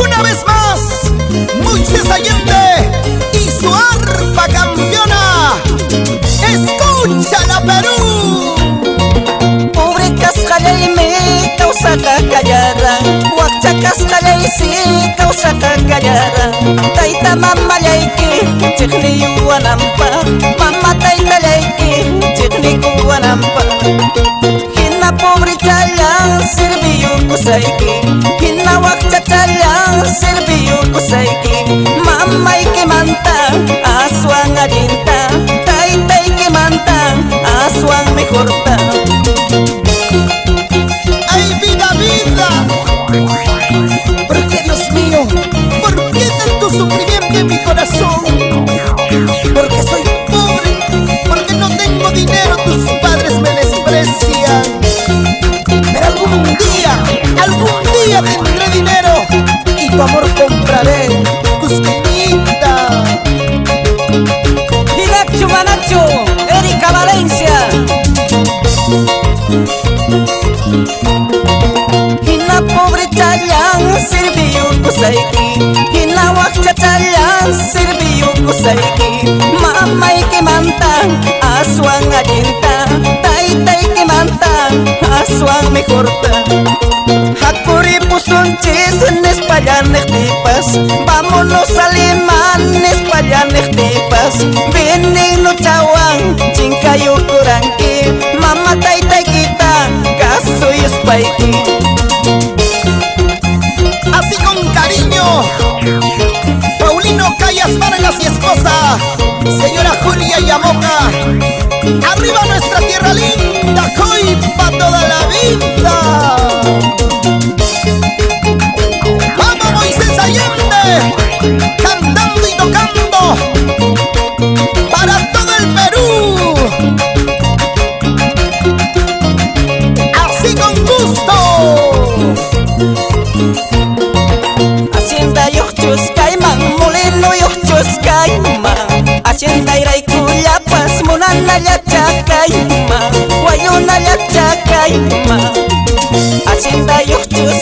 Una vez más, Moisés Allende y su arpa campeona. ¡Escúchala, Perú! Pobre cascallaymi causa callara, huacha cascallaysi causa callara. Taita mama layki chikni yuwanampa, mama taita layki chikni kuwanampa. Hinna pobre chala sirviyu kusaiki, hinna huacha chala sirviyu kusaiki. Mama ike manta aswan arinta, taita ike manta aswan mejorta. ¡Ay, vida, vida! ¿Por qué, Dios mío? ¿Por qué tanto sufrimiento en mi corazón? Porque soy pobre, porque no tengo dinero, tus padres me desprecian. Pero algún día tendré dinero y tu amor compraré, Cusqueñita. Y Nacho Manacho, Erika Valencia. Hina pobre chayan sirviyu kusaiki, hina wakcha chayan sirviyu kusaiki. Mama ike mantan aswan arinta, taita ike mantan aswan mejorta. Hakuri pusunchis nespayanek tipas, vámonos alemanes payanek tipas. Vienen no chawan chinkayu kuranki, mama taita kita kaso y spaiki. Así con cariño, Paulino Callas Vargas y esposa, señora Julia Yamoca. Arriba nuestra tierra linda, Coipa toda la vida. Vamos, Moisés Allende, cantando y tocando para todo el Perú. Así con gusto. Hacienda yochus kaiman, molino yochus kaiman. Hacienda iraikuya pas munana yacha kaiman, wayuna yacha kaiman. Hacienda yochus